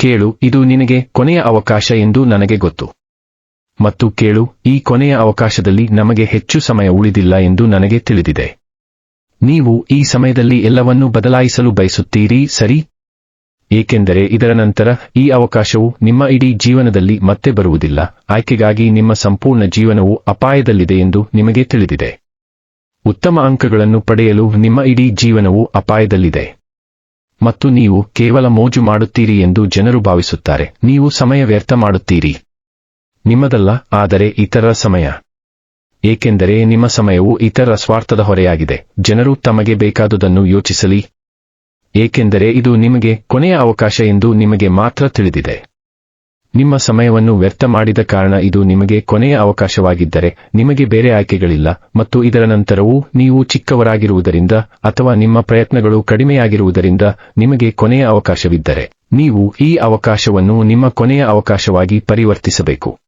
ಕೇಳು, ಇದು ನಿನಗೆ ಕೊನೆಯ ಅವಕಾಶ ಎಂದು ನನಗೆ ಗೊತ್ತು. ಮತ್ತು ಕೇಳು, ಈ ಕೊನೆಯ ಅವಕಾಶದಲ್ಲಿ ನಮಗೆ ಹೆಚ್ಚು ಸಮಯ ಉಳಿದಿಲ್ಲ ಎಂದು ನನಗೆ ತಿಳಿದಿದೆ. ನೀವು ಈ ಸಮಯದಲ್ಲಿ ಎಲ್ಲವನ್ನೂ ಬದಲಾಯಿಸಲು ಬಯಸುತ್ತೀರಿ, ಸರಿ? ಏಕೆಂದರೆ ಇದರ ನಂತರ ಈ ಅವಕಾಶವು ನಿಮ್ಮ ಇಡೀ ಜೀವನದಲ್ಲಿ ಮತ್ತೆ ಬರುವುದಿಲ್ಲ. ಆಯ್ಕೆಗಾಗಿ ನಿಮ್ಮ ಸಂಪೂರ್ಣ ಜೀವನವು ಅಪಾಯದಲ್ಲಿದೆ ಎಂದು ನಿಮಗೆ ತಿಳಿದಿದೆ. ಉತ್ತಮ ಅಂಕಗಳನ್ನು ಪಡೆಯಲು ನಿಮ್ಮ ಇಡೀ ಜೀವನವು ಅಪಾಯದಲ್ಲಿದೆ. ಮತ್ತು ನೀವು ಕೇವಲ ಮೋಜು ಮಾಡುತ್ತೀರಿ ಎಂದು ಜನರು ಭಾವಿಸುತ್ತಾರೆ. ನೀವು ಸಮಯ ವ್ಯರ್ಥ ಮಾಡುತ್ತೀರಿ. ನಿಮ್ಮದಲ್ಲ, ಆದರೆ ಇತರರ ಸಮಯ. ಏಕೆಂದರೆ ನಿಮ್ಮ ಸಮಯವು ಇತರರ ಸ್ವಾರ್ಥದ ಹೊರೆಯಾಗಿದೆ. ಜನರು ತಮಗೆ ಬೇಕಾದುದನ್ನು ಯೋಚಿಸಲಿ. ಏಕೆಂದರೆ ಇದು ನಿಮಗೆ ಕೊನೆಯ ಅವಕಾಶ ಎಂದು ನಿಮಗೆ ಮಾತ್ರ ತಿಳಿದಿದೆ. ನಿಮ್ಮ ಸಮಯವನ್ನು ವ್ಯರ್ಥ ಮಾಡಿದ ಕಾರಣ ಇದು ನಿಮಗೆ ಕೊನೆಯ ಅವಕಾಶವಾಗಿದ್ದರೆ ನಿಮಗೆ ಬೇರೆ ಆಯ್ಕೆಗಳಿಲ್ಲ. ಮತ್ತು ಇದರ ನಂತರವೂ ನೀವು ಚಿಕ್ಕವರಾಗಿರುವುದರಿಂದ ಅಥವಾ ನಿಮ್ಮ ಪ್ರಯತ್ನಗಳು ಕಡಿಮೆಯಾಗಿರುವುದರಿಂದ ನಿಮಗೆ ಕೊನೆಯ ಅವಕಾಶವಿದ್ದರೆ ನೀವು ಈ ಅವಕಾಶವನ್ನು ನಿಮ್ಮ ಕೊನೆಯ ಅವಕಾಶವಾಗಿ ಪರಿವರ್ತಿಸಬೇಕು.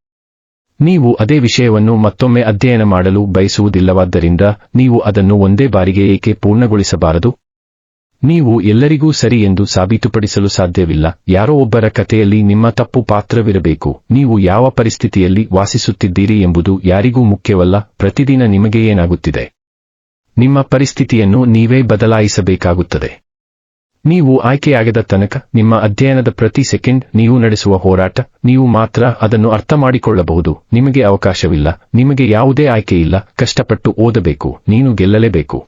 ನೀವು ಅದೇ ವಿಷಯವನ್ನು ಮತ್ತೊಮ್ಮೆ ಅಧ್ಯಯನ ಮಾಡಲು ಬಯಸುವುದಿಲ್ಲವಾದ್ದರಿಂದ ನೀವು ಅದನ್ನು ಒಂದೇ ಬಾರಿಗೆ ಏಕೆ ಪೂರ್ಣಗೊಳಿಸಬಾರದು? ನೀವು ಎಲ್ಲರಿಗೂ ಸರಿ ಎಂದು ಸಾಬೀತುಪಡಿಸಲು ಸಾಧ್ಯವಿಲ್ಲ. ಯಾರೋ ಒಬ್ಬರ ಕಥೆಯಲ್ಲಿ ನಿಮ್ಮ ತಪ್ಪು ಪಾತ್ರವಿರಬೇಕು. ನೀವು ಯಾವ ಪರಿಸ್ಥಿತಿಯಲ್ಲಿ ವಾಸಿಸುತ್ತಿದ್ದೀರಿ ಎಂಬುದು ಯಾರಿಗೂ ಮುಖ್ಯವಲ್ಲ. ಪ್ರತಿದಿನ ನಿಮಗೆ ಏನಾಗುತ್ತಿದೆ? ನಿಮ್ಮ ಪರಿಸ್ಥಿತಿಯನ್ನು ನೀವೇ ಬದಲಾಯಿಸಬೇಕಾಗುತ್ತದೆ. ನೀವು ಆಯ್ಕೆಯಾಗದ ತನಕ ನಿಮ್ಮ ಅಧ್ಯಯನದ ಪ್ರತಿ ಸೆಕೆಂಡ್ ನೀವು ನಡೆಸುವ ಹೋರಾಟ, ನೀವು ಮಾತ್ರ ಅದನ್ನು ಅರ್ಥಮಾಡಿಕೊಳ್ಳಬಹುದು. ನಿಮಗೆ ಅವಕಾಶವಿಲ್ಲ. ನಿಮಗೆ ಯಾವುದೇ ಆಯ್ಕೆಯಿಲ್ಲ. ಕಷ್ಟಪಟ್ಟು ಓದಬೇಕು. ನೀನು ಗೆಲ್ಲಲೇಬೇಕು.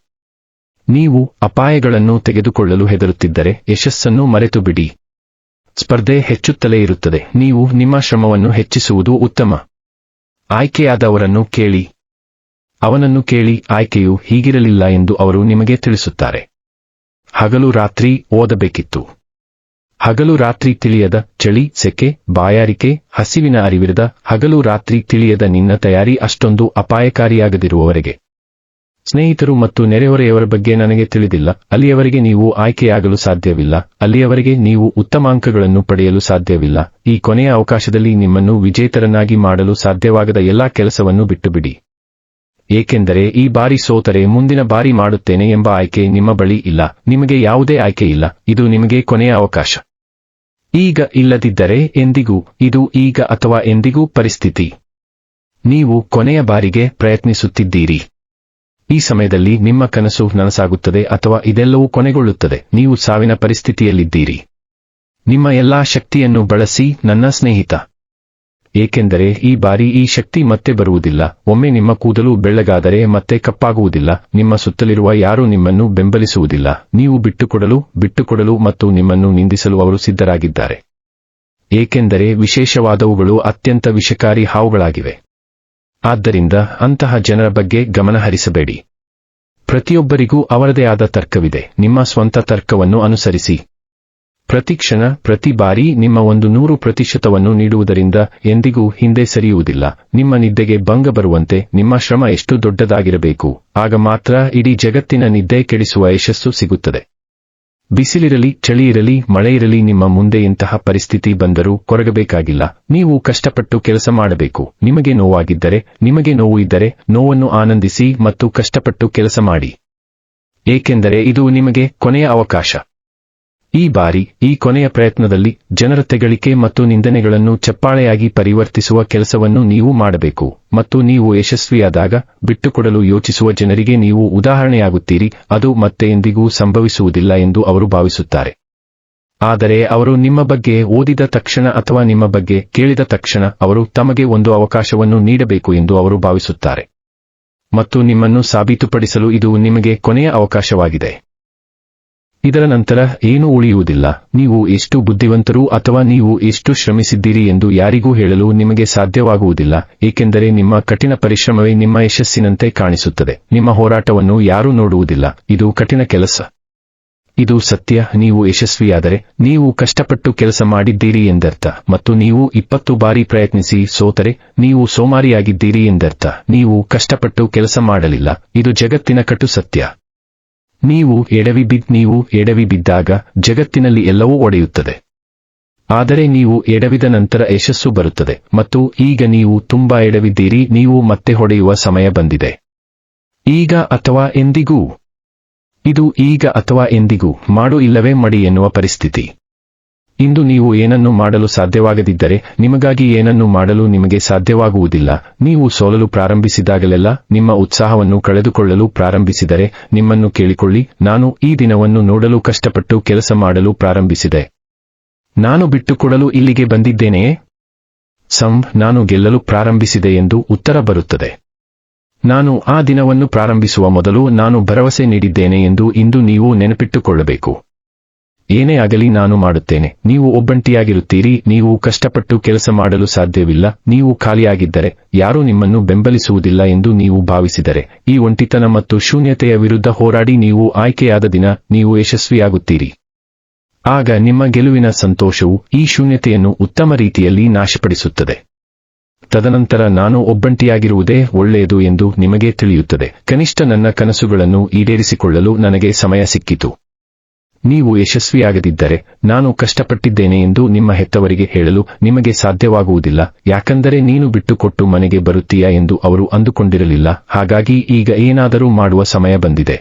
ನೀವು ಅಪಾಯಗಳನ್ನು ತೆಗೆದುಕೊಳ್ಳಲು ಹೆದರುತ್ತಿದ್ದರೆ ಯಶಸ್ಸನ್ನು ಮರೆತುಬಿಡಿ. ಸ್ಪರ್ಧೆ ಹೆಚ್ಚುತ್ತಲೇ ಇರುತ್ತದೆ. ನೀವು ನಿಮ್ಮ ಶ್ರಮವನ್ನು ಹೆಚ್ಚಿಸುವುದು ಉತ್ತಮ. ಆಯ್ಕೆಯಾದವರನ್ನು ಕೇಳಿ. ಅವನನ್ನು ಕೇಳಿ, ಆಯ್ಕೆಯು ಹೀಗಿರಲಿಲ್ಲ ಎಂದು ಅವರು ನಿಮಗೆ ತಿಳಿಸುತ್ತಾರೆ. ಹಗಲು ರಾತ್ರಿ ಓದಬೇಕಿತ್ತು. ಹಗಲು ರಾತ್ರಿ ತಿಳಿಯದ ಚಳಿ, ಸೆಕೆ, ಬಾಯಾರಿಕೆ, ಹಸಿವಿನ ಅರಿವಿರದ ಹಗಲು ರಾತ್ರಿ ತಿಳಿಯದ ನಿನ್ನ ತಯಾರಿ ಅಷ್ಟೊಂದು ಅಪಾಯಕಾರಿಯಾಗದಿರುವವರೆಗೆ. ಸ್ನೇಹಿತರು ಮತ್ತು ನೆರೆಹೊರೆಯವರ ಬಗ್ಗೆ ನನಗೆ ತಿಳಿದಿಲ್ಲ. ಅಲ್ಲಿಯವರೆಗೆ ನೀವು ಆಯ್ಕೆಯಾಗಲು ಸಾಧ್ಯವಿಲ್ಲ. ಅಲ್ಲಿಯವರೆಗೆ ನೀವು ಉತ್ತಮ ಅಂಕಗಳನ್ನು ಪಡೆಯಲು ಸಾಧ್ಯವಿಲ್ಲ. ಈ ಕೊನೆಯ ಅವಕಾಶದಲ್ಲಿ ನಿಮ್ಮನ್ನು ವಿಜೇತರನ್ನಾಗಿ ಮಾಡಲು ಸಾಧ್ಯವಾಗದ ಎಲ್ಲಾ ಕೆಲಸವನ್ನು ಬಿಟ್ಟುಬಿಡಿ. ಏಕೆಂದರೆ ಈ ಬಾರಿ ಸೋತರೆ ಮುಂದಿನ ಬಾರಿ ಮಾಡುತ್ತೇನೆ ಎಂಬ ಆಯ್ಕೆ ನಿಮ್ಮ ಬಳಿ ಇಲ್ಲ. ನಿಮಗೆ ಯಾವುದೇ ಆಯ್ಕೆ ಇಲ್ಲ. ಇದು ನಿಮಗೆ ಕೊನೆಯ ಅವಕಾಶ. ಈಗ ಇಲ್ಲದಿದ್ದರೆ ಎಂದಿಗೂ. ಇದು ಈಗ ಅಥವಾ ಎಂದಿಗೂ ಪರಿಸ್ಥಿತಿ. ನೀವು ಕೊನೆಯ ಬಾರಿಗೆ ಪ್ರಯತ್ನಿಸುತ್ತಿದ್ದೀರಿ. ಈ ಸಮಯದಲ್ಲಿ ನಿಮ್ಮ ಕನಸು ನನಸಾಗುತ್ತದೆ ಅಥವಾ ಇದೆಲ್ಲವೂ ಕೊನೆಗೊಳ್ಳುತ್ತದೆ. ನೀವು ಸಾವಿನ ಪರಿಸ್ಥಿತಿಯಲ್ಲಿದ್ದೀರಿ. ನಿಮ್ಮ ಎಲ್ಲಾ ಶಕ್ತಿಯನ್ನು ಬಳಸಿ, ನನ್ನ ಸ್ನೇಹಿತ. ಏಕೆಂದರೆ ಈ ಬಾರಿ ಈ ಶಕ್ತಿ ಮತ್ತೆ ಬರುವುದಿಲ್ಲ. ಒಮ್ಮೆ ನಿಮ್ಮ ಕೂದಲು ಬೆಳ್ಳಗಾದರೆ ಮತ್ತೆ ಕಪ್ಪಾಗುವುದಿಲ್ಲ. ನಿಮ್ಮ ಸುತ್ತಲಿರುವ ಯಾರೂ ನಿಮ್ಮನ್ನು ಬೆಂಬಲಿಸುವುದಿಲ್ಲ. ನೀವು ಬಿಟ್ಟುಕೊಡಲು ಮತ್ತು ನಿಮ್ಮನ್ನು ನಿಂದಿಸಲು ಅವರು ಸಿದ್ಧರಾಗಿದ್ದಾರೆ. ಏಕೆಂದರೆ ವಿಶೇಷವಾದವುಗಳು ಅತ್ಯಂತ ವಿಷಕಾರಿ ಹಾವುಗಳಾಗಿವೆ. ಆದ್ದರಿಂದ ಅಂತಹ ಜನರ ಬಗ್ಗೆ ಗಮನಹರಿಸಬೇಡಿ. ಪ್ರತಿಯೊಬ್ಬರಿಗೂ ಅವರದೇ ಆದ ತರ್ಕವಿದೆ. ನಿಮ್ಮ ಸ್ವಂತ ತರ್ಕವನ್ನು ಅನುಸರಿಸಿ. ಪ್ರತಿ ಕ್ಷಣ, ಪ್ರತಿ ಬಾರಿ ನಿಮ್ಮ 100% ನೀಡುವುದರಿಂದ ಎಂದಿಗೂ ಹಿಂದೆ ಸರಿಯುವುದಿಲ್ಲ. ನಿಮ್ಮ ನಿದ್ದೆಗೆ ಭಂಗ ಬರುವಂತೆ ನಿಮ್ಮ ಶ್ರಮ ಎಷ್ಟು ದೊಡ್ಡದಾಗಿರಬೇಕು, ಆಗ ಮಾತ್ರ ಇಡೀ ಜಗತ್ತಿನ ನಿದ್ದೆ ಕೆಡಿಸುವ ಯಶಸ್ಸು ಸಿಗುತ್ತದೆ. ಬಿಸಿಲಿರಲಿ, ಚಳಿಯಿರಲಿ, ಮಳೆಯಿರಲಿ, ನಿಮ್ಮ ಮುಂದೆ ಇಂತಹ ಪರಿಸ್ಥಿತಿ ಬಂದರೂ ಕೊರಗಬೇಕಾಗಿಲ್ಲ. ನೀವು ಕಷ್ಟಪಟ್ಟು ಕೆಲಸ ಮಾಡಬೇಕು. ನಿಮಗೆ ನೋವಾಗಿದ್ದರೆ, ನಿಮಗೆ ನೋವು ಇದ್ದರೆ, ನೋವನ್ನು ಆನಂದಿಸಿ ಮತ್ತು ಕಷ್ಟಪಟ್ಟು ಕೆಲಸ ಮಾಡಿ. ಏಕೆಂದರೆ ಇದು ನಿಮಗೆ ಕೊನೆಯ ಅವಕಾಶ. ಈ ಬಾರಿ, ಈ ಕೊನೆಯ ಪ್ರಯತ್ನದಲ್ಲಿ ಜನರ ತೆಗಳಿಕೆ ಮತ್ತು ನಿಂದನೆಗಳನ್ನು ಚಪ್ಪಾಳೆಯಾಗಿ ಪರಿವರ್ತಿಸುವ ಕೆಲಸವನ್ನು ನೀವು ಮಾಡಬೇಕು. ಮತ್ತು ನೀವು ಯಶಸ್ವಿಯಾದಾಗ ಬಿಟ್ಟುಕೊಡಲು ಯೋಚಿಸುವ ಜನರಿಗೆ ನೀವು ಉದಾಹರಣೆಯಾಗುತ್ತೀರಿ. ಅದು ಮತ್ತೆ ಎಂದಿಗೂ ಸಂಭವಿಸುವುದಿಲ್ಲ ಎಂದು ಅವರು ಭಾವಿಸುತ್ತಾರೆ. ಆದರೆ ಅವರು ನಿಮ್ಮ ಬಗ್ಗೆ ಓದಿದ ತಕ್ಷಣ ಅಥವಾ ನಿಮ್ಮ ಬಗ್ಗೆ ಕೇಳಿದ ತಕ್ಷಣ ಅವರು ತಮಗೆ ಒಂದು ಅವಕಾಶವನ್ನು ನೀಡಬೇಕು ಎಂದು ಅವರು ಭಾವಿಸುತ್ತಾರೆ. ಮತ್ತು ನಿಮ್ಮನ್ನು ಸಾಬೀತುಪಡಿಸಲು ಇದು ನಿಮಗೆ ಕೊನೆಯ ಅವಕಾಶವಾಗಿದೆ. ಇದರ ನಂತರ ಏನೂ ಉಳಿಯುವುದಿಲ್ಲ. ನೀವು ಎಷ್ಟು ಬುದ್ಧಿವಂತರು ಅಥವಾ ನೀವು ಎಷ್ಟು ಶ್ರಮಿಸಿದ್ದೀರಿ ಎಂದು ಯಾರಿಗೂ ಹೇಳಲು ನಿಮಗೆ ಸಾಧ್ಯವಾಗುವುದಿಲ್ಲ. ಏಕೆಂದರೆ ನಿಮ್ಮ ಕಠಿಣ ಪರಿಶ್ರಮವೇ ನಿಮ್ಮ ಯಶಸ್ಸಿನಂತೆ ಕಾಣಿಸುತ್ತದೆ. ನಿಮ್ಮ ಹೋರಾಟವನ್ನು ಯಾರೂ ನೋಡುವುದಿಲ್ಲ. ಇದು ಕಠಿಣ ಕೆಲಸ. ಇದು ಸತ್ಯ. ನೀವು ಯಶಸ್ವಿಯಾದರೆ ನೀವು ಕಷ್ಟಪಟ್ಟು ಕೆಲಸ ಮಾಡಿದ್ದೀರಿ ಎಂದರ್ಥ. ಮತ್ತು ನೀವು 20 ಬಾರಿ ಪ್ರಯತ್ನಿಸಿ ಸೋತರೆ ನೀವು ಸೋಮಾರಿಯಾಗಿದ್ದೀರಿ ಎಂದರ್ಥ. ನೀವು ಕಷ್ಟಪಟ್ಟು ಕೆಲಸ ಮಾಡಲಿಲ್ಲ. ಇದು ಜಗತ್ತಿನ ಕಟು ಸತ್ಯ. ನೀವು ಎಡವಿ ಬಿದ್ದಾಗ ಜಗತ್ತಿನಲ್ಲಿ ಎಲ್ಲವೂ ಒಡೆಯುತ್ತದೆ. ಆದರೆ ನೀವು ಎಡವಿದ ನಂತರ ಯಶಸ್ಸು ಬರುತ್ತದೆ. ಮತ್ತು ಈಗ ನೀವು ತುಂಬಾ ಎಡವಿದ್ದೀರಿ. ನೀವು ಮತ್ತೆ ಹೊಡೆಯುವ ಸಮಯ ಬಂದಿದೆ. ಈಗ ಅಥವಾ ಎಂದಿಗೂ. ಇದು ಈಗ ಅಥವಾ ಎಂದಿಗೂ. ಮಾಡು ಇಲ್ಲವೇ ಮಡಿ ಎನ್ನುವ ಪರಿಸ್ಥಿತಿ. ಇಂದು ನೀವು ಏನನ್ನು ಮಾಡಲು ಸಾಧ್ಯವಾಗದಿದ್ದರೆ ನಿಮಗಾಗಿ ಏನನ್ನು ಮಾಡಲು ನಿಮಗೆ ಸಾಧ್ಯವಾಗುವುದಿಲ್ಲ. ನೀವು ಸೋಲಲು ಪ್ರಾರಂಭಿಸಿದಾಗಲೆಲ್ಲ, ನಿಮ್ಮ ಉತ್ಸಾಹವನ್ನು ಕಳೆದುಕೊಳ್ಳಲು ಪ್ರಾರಂಭಿಸಿದರೆ, ನಿಮ್ಮನ್ನು ಕೇಳಿಕೊಳ್ಳಿ, ನಾನು ಈ ದಿನವನ್ನು ನೋಡಲು ಕಷ್ಟಪಟ್ಟು ಕೆಲಸ ಮಾಡಲು ಪ್ರಾರಂಭಿಸಿದೆ. ನಾನು ಬಿಟ್ಟುಕೊಡಲು ಇಲ್ಲಿಗೆ ಬಂದಿದ್ದೇನೆಯೇ? ನಾನು ಗೆಲ್ಲಲು ಪ್ರಾರಂಭಿಸಿದೆ ಎಂದು ಉತ್ತರ ಬರುತ್ತದೆ. ನಾನು ಆ ದಿನವನ್ನು ಪ್ರಾರಂಭಿಸುವ ಮೊದಲು ನಾನು ಭರವಸೆ ನೀಡಿದ್ದೇನೆ ಎಂದು ಇಂದು ನೀವು ನೆನಪಿಟ್ಟುಕೊಳ್ಳಬೇಕು. ಏನೇ ಆಗಲಿ ನಾನು ಮಾಡುತ್ತೇನೆ. ನೀವು ಒಬ್ಬಂಟಿಯಾಗಿರುತ್ತೀರಿ, ನೀವು ಕಷ್ಟಪಟ್ಟು ಕೆಲಸ ಮಾಡಲು ಸಾಧ್ಯವಿಲ್ಲ, ನೀವು ಖಾಲಿಯಾಗಿದ್ದರೆ, ಯಾರೂ ನಿಮ್ಮನ್ನು ಬೆಂಬಲಿಸುವುದಿಲ್ಲ ಎಂದು ನೀವು ಭಾವಿಸಿದರೆ, ಈ ಒಂಟಿತನ ಮತ್ತು ಶೂನ್ಯತೆಯ ವಿರುದ್ಧ ಹೋರಾಡಿ ನೀವು ಆಯ್ಕೆಯಾದ ದಿನ ನೀವು ಯಶಸ್ವಿಯಾಗುತ್ತೀರಿ. ಆಗ ನಿಮ್ಮ ಗೆಲುವಿನ ಸಂತೋಷವು ಈ ಶೂನ್ಯತೆಯನ್ನು ಉತ್ತಮ ರೀತಿಯಲ್ಲಿ ನಾಶಪಡಿಸುತ್ತದೆ. ತದನಂತರ ನಾನು ಒಬ್ಬಂಟಿಯಾಗಿರುವುದೇ ಒಳ್ಳೆಯದು ಎಂದು ನಿಮಗೆ ತಿಳಿಯುತ್ತದೆ. ಕನಿಷ್ಠ ನನ್ನ ಕನಸುಗಳನ್ನು ಈಡೇರಿಸಿಕೊಳ್ಳಲು ನನಗೆ ಸಮಯ ಸಿಕ್ಕಿತು. ನೀವು ಯಶಸ್ವಿಯಾಗದಿದ್ದರೆ, ನಾನು ಕಷ್ಟಪಟ್ಟಿದ್ದೇನೆ ಎಂದು ನಿಮ್ಮ ಹೆತ್ತವರಿಗೆ ಹೇಳಲು ನಿಮಗೆ ಸಾಧ್ಯವಾಗುವುದಿಲ್ಲ, ಯಾಕಂದರೆ ನೀನು ಬಿಟ್ಟುಕೊಟ್ಟು ಮನೆಗೆ ಬರುತ್ತೀಯಾ ಎಂದು ಅವರು ಅಂದುಕೊಂಡಿರಲಿಲ್ಲ. ಹಾಗಾಗಿ ಈಗ ಏನಾದರೂ ಮಾಡುವ ಸಮಯ ಬಂದಿದೆ.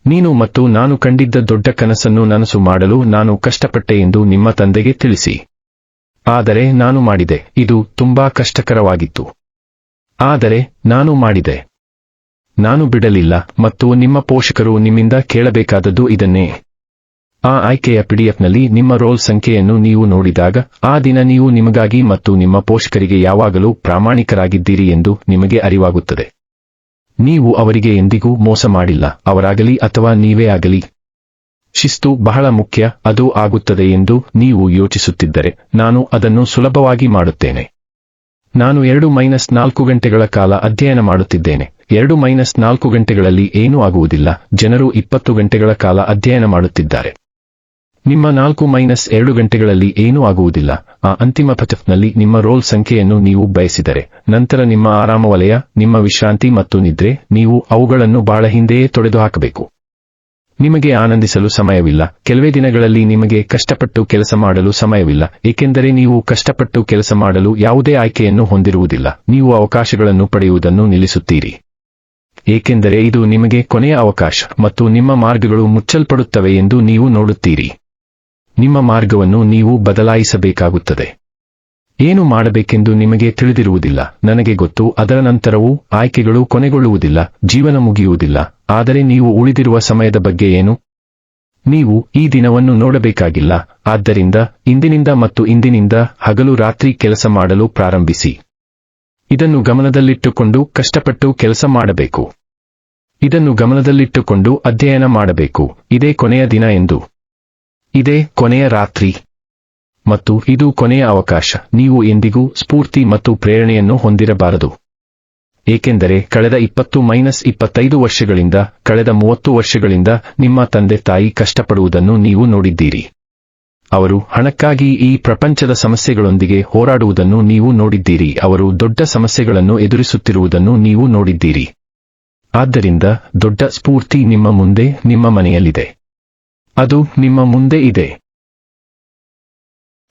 ನೀನು ಮತ್ತು ನಾನು ಕಂಡಿದ್ದ ದೊಡ್ಡ ಕನಸನ್ನು ನನಸು ಮಾಡಲು ನಾನು ಕಷ್ಟಪಟ್ಟೆ ಎಂದು ನಿಮ್ಮ ತಂದೆಗೆ ತಿಳಿಸಿ. ಆದರೆ ನಾನು ಮಾಡಿದೆ. ಇದು ತುಂಬಾ ಕಷ್ಟಕರವಾಗಿತ್ತು. ಆದರೆ ನಾನು ಮಾಡಿದೆ. ನಾನು ಬಿಡಲಿಲ್ಲ. ಮತ್ತು ನಿಮ್ಮ ಪೋಷಕರು ನಿಮ್ಮಿಂದ ಕೇಳಬೇಕಾದದ್ದು ಇದನ್ನೇ. ಆ ಆಯ್ಕೆಯ ಪಿಡಿಎಫ್ನಲ್ಲಿ ನಿಮ್ಮ ರೋಲ್ ಸಂಖ್ಯೆಯನ್ನು ನೀವು ನೋಡಿದಾಗ, ಆ ದಿನ ನೀವು ನಿಮಗಾಗಿ ಮತ್ತು ನಿಮ್ಮ ಪೋಷಕರಿಗೆ ಯಾವಾಗಲೂ ಪ್ರಾಮಾಣಿಕರಾಗಿದ್ದೀರಿ ಎಂದು ನಿಮಗೆ ಅರಿವಾಗುತ್ತದೆ. ನೀವು ಅವರಿಗೆ ಎಂದಿಗೂ ಮೋಸ ಮಾಡಿಲ್ಲ, ಅವರಾಗಲಿ ಅಥವಾ ನೀವೇ ಆಗಲಿ. ಶಿಸ್ತು ಬಹಳ ಮುಖ್ಯ. ಅದು ಆಗುತ್ತದೆ ಎಂದು ನೀವು ಯೋಚಿಸುತ್ತಿದ್ದರೆ, ನಾನು ಅದನ್ನು ಸುಲಭವಾಗಿ ಮಾಡುತ್ತೇನೆ. ನಾನು 2-4 ಗಂಟೆಗಳ ಕಾಲ ಅಧ್ಯಯನ ಮಾಡುತ್ತಿದ್ದೇನೆ. 2-4 ಗಂಟೆಗಳಲ್ಲಿ ಏನೂ ಆಗುವುದಿಲ್ಲ. ಜನರು 20 ಗಂಟೆಗಳ ಕಾಲ ಅಧ್ಯಯನ ಮಾಡುತ್ತಿದ್ದಾರೆ. ನಿಮ್ಮ 4-2 ಗಂಟೆಗಳಲ್ಲಿ ಏನೂ ಆಗುವುದಿಲ್ಲ. ಆ ಅಂತಿಮ ಪಚಫ್ನಲ್ಲಿ ನಿಮ್ಮ ರೋಲ್ ಸಂಖ್ಯೆಯನ್ನು ನೀವು ಬಯಸಿದರೆ, ನಂತರ ನಿಮ್ಮ ಆರಾಮ ವಲಯ, ನಿಮ್ಮ ವಿಶ್ರಾಂತಿ ಮತ್ತು ನಿದ್ರೆ, ನೀವು ಅವುಗಳನ್ನು ಬಹಳ ಹಿಂದೆಯೇ ತೊಡೆದುಹಾಕಬೇಕು. ನಿಮಗೆ ಆನಂದಿಸಲು ಸಮಯವಿಲ್ಲ. ಕೆಲವೇ ದಿನಗಳಲ್ಲಿ ನಿಮಗೆ ಕಷ್ಟಪಟ್ಟು ಕೆಲಸ ಮಾಡಲು ಸಮಯವಿಲ್ಲ, ಏಕೆಂದರೆ ನೀವು ಕಷ್ಟಪಟ್ಟು ಕೆಲಸ ಮಾಡಲು ಯಾವುದೇ ಆಯ್ಕೆಯನ್ನು ಹೊಂದಿರುವುದಿಲ್ಲ. ನೀವು ಅವಕಾಶಗಳನ್ನು ಪಡೆಯುವುದನ್ನು ನಿಲ್ಲಿಸುತ್ತೀರಿ. ಏಕೆಂದರೆ ಇದು ನಿಮಗೆ ಕೊನೆಯ ಅವಕಾಶ ಮತ್ತು ನಿಮ್ಮ ಮಾರ್ಗಗಳು ಮುಚ್ಚಲ್ಪಡುತ್ತವೆ ಎಂದು ನೀವು ನೋಡುತ್ತೀರಿ. ನಿಮ್ಮ ಮಾರ್ಗವನ್ನು ನೀವು ಬದಲಾಯಿಸಬೇಕಾಗುತ್ತದೆ. ಏನು ಮಾಡಬೇಕೆಂದು ನಿಮಗೆ ತಿಳಿದಿರುವುದಿಲ್ಲ. ನನಗೆ ಗೊತ್ತು, ಅದರ ನಂತರವೂ ಆಯ್ಕೆಗಳು ಕೊನೆಗೊಳ್ಳುವುದಿಲ್ಲ, ಜೀವನ ಮುಗಿಯುವುದಿಲ್ಲ. ಆದರೆ ನೀವು ಉಳಿದಿರುವ ಸಮಯದ ಬಗ್ಗೆ ಏನು? ನೀವು ಈ ದಿನವನ್ನು ನೋಡಬೇಕಾಗಿಲ್ಲ. ಆದ್ದರಿಂದ ಇಂದಿನಿಂದ ಮತ್ತು ಇಂದಿನಿಂದ ಹಗಲು ರಾತ್ರಿ ಕೆಲಸ ಮಾಡಲು ಪ್ರಾರಂಭಿಸಿ. ಇದನ್ನು ಗಮನದಲ್ಲಿಟ್ಟುಕೊಂಡು ಕಷ್ಟಪಟ್ಟು ಕೆಲಸ ಮಾಡಬೇಕು. ಇದನ್ನು ಗಮನದಲ್ಲಿಟ್ಟುಕೊಂಡು ಅಧ್ಯಯನ ಮಾಡಬೇಕು. ಇದೇ ಕೊನೆಯ ದಿನ ಎಂದು. ಇದೇ ಕೊನೆಯ ರಾತ್ರಿ. ಮತ್ತು ಇದು ಕೊನೆಯ ಅವಕಾಶ. ನೀವು ಎಂದಿಗೂ ಸ್ಫೂರ್ತಿ ಮತ್ತು ಪ್ರೇರಣೆಯನ್ನು ಹೊಂದಿರಬಾರದು. ಏಕೆಂದರೆ ಕಳೆದ 20-25 ವರ್ಷಗಳಿಂದ, ಕಳೆದ 30 ವರ್ಷಗಳಿಂದ ನಿಮ್ಮ ತಂದೆ ತಾಯಿ ಕಷ್ಟಪಡುವುದನ್ನು ನೀವು ನೋಡಿದ್ದೀರಿ. ಅವರು ಹಣಕ್ಕಾಗಿ ಈ ಪ್ರಪಂಚದ ಸಮಸ್ಯೆಗಳೊಂದಿಗೆ ಹೋರಾಡುವುದನ್ನು ನೀವು ನೋಡಿದ್ದೀರಿ. ಅವರು ದೊಡ್ಡ ಸಮಸ್ಯೆಗಳನ್ನು ಎದುರಿಸುತ್ತಿರುವುದನ್ನು ನೀವು ನೋಡಿದ್ದೀರಿ. ಆದ್ದರಿಂದ ದೊಡ್ಡ ಸ್ಫೂರ್ತಿ ನಿಮ್ಮ ಮುಂದೆ, ನಿಮ್ಮ ಮನೆಯಲ್ಲಿದೆ. ಅದು ನಿಮ್ಮ ಮುಂದೆ ಇದೆ.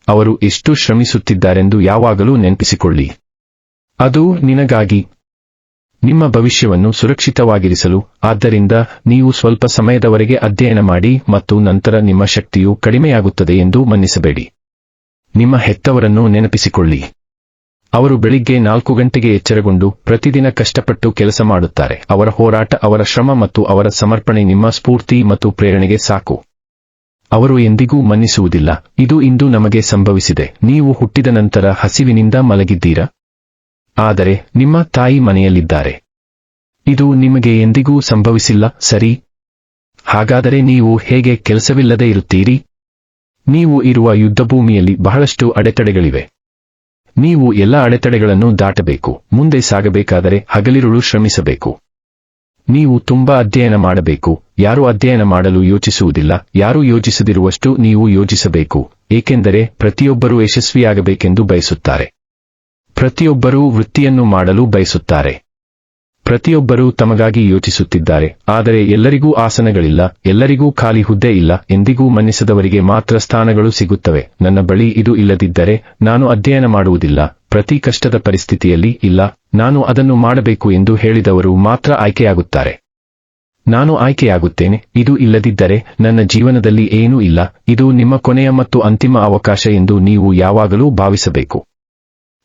ಅವರು ಎಷ್ಟು ಶ್ರಮಿಸುತ್ತಿದ್ದಾರೆಂದು ಯಾವಾಗಲೂ ನೆನಪಿಸಿಕೊಳ್ಳಿ. ಅದು ನಿನಗಾಗಿ, ನಿಮ್ಮ ಭವಿಷ್ಯವನ್ನು ಸುರಕ್ಷಿತವಾಗಿರಿಸಲು. ಆದ್ದರಿಂದ ನೀವು ಸ್ವಲ್ಪ ಸಮಯದವರೆಗೆ ಅಧ್ಯಯನ ಮಾಡಿ ಮತ್ತು ನಂತರ ನಿಮ್ಮ ಶಕ್ತಿಯು ಕಡಿಮೆಯಾಗುತ್ತದೆ ಎಂದು ಮನ್ನಿಸಬೇಡಿ. ನಿಮ್ಮ ಹೆತ್ತವರನ್ನು ನೆನಪಿಸಿಕೊಳ್ಳಿ. ಅವರು ಬೆಳಿಗ್ಗೆ 4 ಗಂಟೆಗೆ ಎಚ್ಚರಗೊಂಡು ಪ್ರತಿದಿನ ಕಷ್ಟಪಟ್ಟು ಕೆಲಸ ಮಾಡುತ್ತಾರೆ. ಅವರ ಹೋರಾಟ, ಅವರ ಶ್ರಮ ಮತ್ತು ಅವರ ಸಮರ್ಪಣೆ ನಿಮ್ಮ ಸ್ಫೂರ್ತಿ ಮತ್ತು ಪ್ರೇರಣೆಗೆ ಸಾಕು. ಅವರು ಎಂದಿಗೂ ಮನ್ನಿಸುವುದಿಲ್ಲ. ಇದು ಇಂದು ನಮಗೆ ಸಂಭವಿಸಿದೆ. ನೀವು ಹುಟ್ಟಿದ ನಂತರ ಹಸಿವಿನಿಂದ ಮಲಗಿದ್ದೀರಾ? ಆದರೆ ನಿಮ್ಮ ತಾಯಿ ಮನೆಯಲ್ಲಿದ್ದಾರೆ. ಇದು ನಿಮಗೆ ಎಂದಿಗೂ ಸಂಭವಿಸಿಲ್ಲ, ಸರಿ? ಹಾಗಾದರೆ ನೀವು ಹೇಗೆ ಕೆಲಸವಿಲ್ಲದೆ ಇರುತ್ತೀರಿ? ನೀವು ಇರುವ ಯುದ್ಧಭೂಮಿಯಲ್ಲಿ ಬಹಳಷ್ಟು ಅಡೆತಡೆಗಳಿವೆ. ನೀವು ಎಲ್ಲ ಅಡೆತಡೆಗಳನ್ನು ದಾಟಬೇಕು. ಮುಂದೆ ಸಾಗಬೇಕಾದರೆ ಹಗಲಿರುಳು ಶ್ರಮಿಸಬೇಕು. ನೀವು ತುಂಬಾ ಅಧ್ಯಯನ ಮಾಡಬೇಕು. ಯಾರೂ ಅಧ್ಯಯನ ಮಾಡಲು ಯೋಚಿಸುವುದಿಲ್ಲ. ಯಾರೂ ಯೋಚಿಸದಿರುವಷ್ಟು ನೀವು ಯೋಚಿಸಬೇಕು. ಏಕೆಂದರೆ ಪ್ರತಿಯೊಬ್ಬರೂ ಯಶಸ್ವಿಯಾಗಬೇಕೆಂದು ಬಯಸುತ್ತಾರೆ. ಪ್ರತಿಯೊಬ್ಬರೂ ವೃತ್ತಿಯನ್ನು ಮಾಡಲು ಬಯಸುತ್ತಾರೆ. ಪ್ರತಿಯೊಬ್ಬರೂ ತಮಗಾಗಿ ಯೋಚಿಸುತ್ತಿದ್ದಾರೆ. ಆದರೆ ಎಲ್ಲರಿಗೂ ಆಸನಗಳಿಲ್ಲ, ಎಲ್ಲರಿಗೂ ಖಾಲಿ ಹುದ್ದೆ ಇಲ್ಲ. ಎಂದಿಗೂ ಮನ್ನಿಸದವರಿಗೆ ಮಾತ್ರ ಸ್ಥಾನಗಳು ಸಿಗುತ್ತವೆ. ನನ್ನ ಬಳಿ ಇದು ಇಲ್ಲದಿದ್ದರೆ ನಾನು ಅಧ್ಯಯನ ಮಾಡುವುದಿಲ್ಲ. ಪ್ರತಿ ಕಷ್ಟದ ಪರಿಸ್ಥಿತಿಯಲ್ಲಿ ಇಲ್ಲ, ನಾನು ಅದನ್ನು ಮಾಡಬೇಕು ಎಂದು ಹೇಳಿದವರು ಮಾತ್ರ ಆಯ್ಕೆಯಾಗುತ್ತಾರೆ. ನಾನು ಆಯ್ಕೆಯಾಗುತ್ತೇನೆ. ಇದು ಇಲ್ಲದಿದ್ದರೆ ನನ್ನ ಜೀವನದಲ್ಲಿ ಏನೂ ಇಲ್ಲ. ಇದು ನಿಮ್ಮ ಕೊನೆಯ ಮತ್ತು ಅಂತಿಮ ಅವಕಾಶ ಎಂದು ನೀವು ಯಾವಾಗಲೂ ಭಾವಿಸಬೇಕು.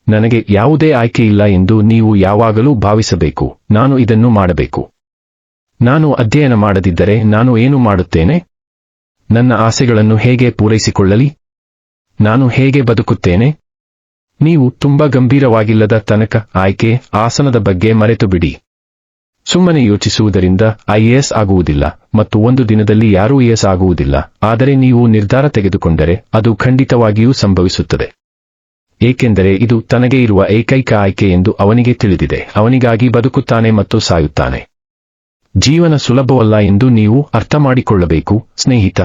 ನನಗೆ ಯಾವುದೇ ಆಯ್ಕೆ ಇಲ್ಲ ಎಂದು ನೀವು ಯಾವಾಗಲೂ ಭಾವಿಸಬೇಕು. ನಾನು ಇದನ್ನು ಮಾಡಬೇಕು. ನಾನು ಅಧ್ಯಯನ ಮಾಡದಿದ್ದರೆ ನಾನು ಏನು ಮಾಡುತ್ತೇನೆ? ನನ್ನ ಆಸೆಗಳನ್ನು ಹೇಗೆ ಪೂರೈಸಿಕೊಳ್ಳಲಿ? ನಾನು ಹೇಗೆ ಬದುಕುತ್ತೇನೆ? ನೀವು ತುಂಬಾ ಗಂಭೀರವಾಗಿಲ್ಲದ ತನಕ ಆಯ್ಕೆ ಆಸನದ ಬಗ್ಗೆ ಮರೆತು ಬಿಡಿ. ಸುಮ್ಮನೆ ಯೋಚಿಸುವುದರಿಂದ IAS ಆಗುವುದಿಲ್ಲ ಮತ್ತು ಒಂದು ದಿನದಲ್ಲಿ ಯಾರೂ IAS ಆಗುವುದಿಲ್ಲ. ಆದರೆ ನೀವು ನಿರ್ಧಾರ ತೆಗೆದುಕೊಂಡರೆ ಅದು ಖಂಡಿತವಾಗಿಯೂ ಸಂಭವಿಸುತ್ತದೆ. ಏಕೆಂದರೆ ಇದು ತನಗೆ ಇರುವ ಏಕೈಕ ಆಯ್ಕೆ ಎಂದು ಅವನಿಗೆ ತಿಳಿದಿದೆ. ಅವನಿಗಾಗಿ ಬದುಕುತ್ತಾನೆ ಮತ್ತು ಸಾಯುತ್ತಾನೆ. ಜೀವನ ಸುಲಭವಲ್ಲ ಎಂದು ನೀವು ಅರ್ಥಮಾಡಿಕೊಳ್ಳಬೇಕು ಸ್ನೇಹಿತ.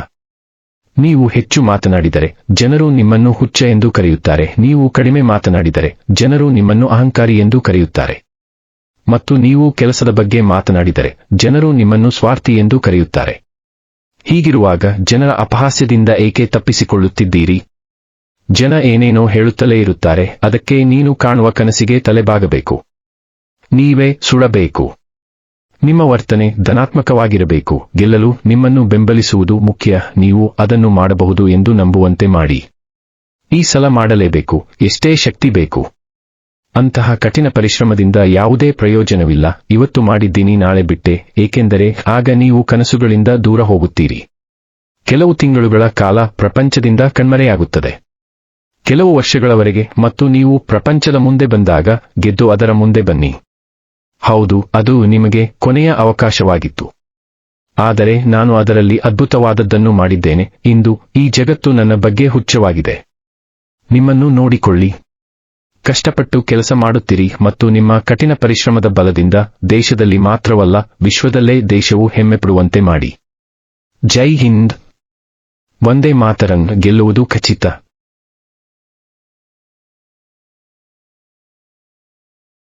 ನೀವು ಹೆಚ್ಚು ಮಾತನಾಡಿದರೆ ಜನರು ನಿಮ್ಮನ್ನು ಹುಚ್ಚ ಎಂದು ಕರೆಯುತ್ತಾರೆ. ನೀವು ಕಡಿಮೆ ಮಾತನಾಡಿದರೆ ಜನರು ನಿಮ್ಮನ್ನು ಅಹಂಕಾರಿ ಎಂದು ಕರೆಯುತ್ತಾರೆ. ಮತ್ತು ನೀವು ಕೆಲಸದ ಬಗ್ಗೆ ಮಾತನಾಡಿದರೆ ಜನರು ನಿಮ್ಮನ್ನು ಸ್ವಾರ್ಥಿ ಎಂದು ಕರೆಯುತ್ತಾರೆ. ಹೀಗಿರುವಾಗ ಜನರ ಅಪಹಾಸ್ಯದಿಂದ ಏಕೆ ತಪ್ಪಿಸಿಕೊಳ್ಳುತ್ತಿದ್ದೀರಿ? ಜನ ಏನೇನೋ ಹೇಳುತ್ತಲೇ ಇರುತ್ತಾರೆ. ಅದಕ್ಕೆ ನೀನು ಕಾಣುವ ಕನಸಿಗೆ ತಲೆಬಾಗಬೇಕು. ನೀವೇ ಸುಡಬೇಕು. ನಿಮ್ಮ ವರ್ತನೆ ಧನಾತ್ಮಕವಾಗಿರಬೇಕು. ಗೆಲ್ಲಲು ನಿಮ್ಮನ್ನು ಬೆಂಬಲಿಸುವುದು ಮುಖ್ಯ. ನೀವು ಅದನ್ನು ಮಾಡಬಹುದು ಎಂದು ನಂಬುವಂತೆ ಮಾಡಿ. ಈ ಸಲ ಮಾಡಲೇಬೇಕು. ಎಷ್ಟೇ ಶಕ್ತಿ ಬೇಕು. ಅಂತಹ ಕಠಿಣ ಪರಿಶ್ರಮದಿಂದ ಯಾವುದೇ ಪ್ರಯೋಜನವಿಲ್ಲ. ಇವತ್ತು ಮಾಡಿದ್ದೀನಿ ನಾಳೆ ಬಿಟ್ಟೆ, ಏಕೆಂದರೆ ಆಗ ನೀವು ಕನಸುಗಳಿಂದ ದೂರ ಹೋಗುತ್ತೀರಿ. ಕೆಲವು ತಿಂಗಳುಗಳ ಕಾಲ ಪ್ರಪಂಚದಿಂದ ಕಣ್ಮರೆಯಾಗುತ್ತದೆ. ಕೆಲವು ವರ್ಷಗಳವರೆಗೆ. ಮತ್ತು ನೀವು ಪ್ರಪಂಚದ ಮುಂದೆ ಬಂದಾಗ ಗೆದ್ದು ಅದರ ಮುಂದೆ ಬನ್ನಿ. ಹೌದು, ಅದು ನಿಮಗೆ ಕೊನೆಯ ಅವಕಾಶವಾಗಿತ್ತು. ಆದರೆ ನಾನು ಅದರಲ್ಲಿ ಅದ್ಭುತವಾದದ್ದನ್ನು ಮಾಡಿದ್ದೇನೆ. ಇಂದು ಈ ಜಗತ್ತು ನನ್ನ ಬಗ್ಗೆ ಹುಚ್ಚವಾಗಿದೆ. ನಿಮ್ಮನ್ನು ನೋಡಿಕೊಳ್ಳಿ. ಕಷ್ಟಪಟ್ಟು ಕೆಲಸ ಮಾಡುತ್ತೀರಿ ಮತ್ತು ನಿಮ್ಮ ಕಠಿಣ ಪರಿಶ್ರಮದ ಬಲದಿಂದ ದೇಶದಲ್ಲಿ ಮಾತ್ರವಲ್ಲ ವಿಶ್ವದಲ್ಲೇ ದೇಶವು ಹೆಮ್ಮೆಪಡುವಂತೆ ಮಾಡಿ. ಜೈ ಹಿಂದ್. ವಂದೇ ಮಾತರಂ. ಗೆಲ್ಲುವುದು ಖಚಿತ.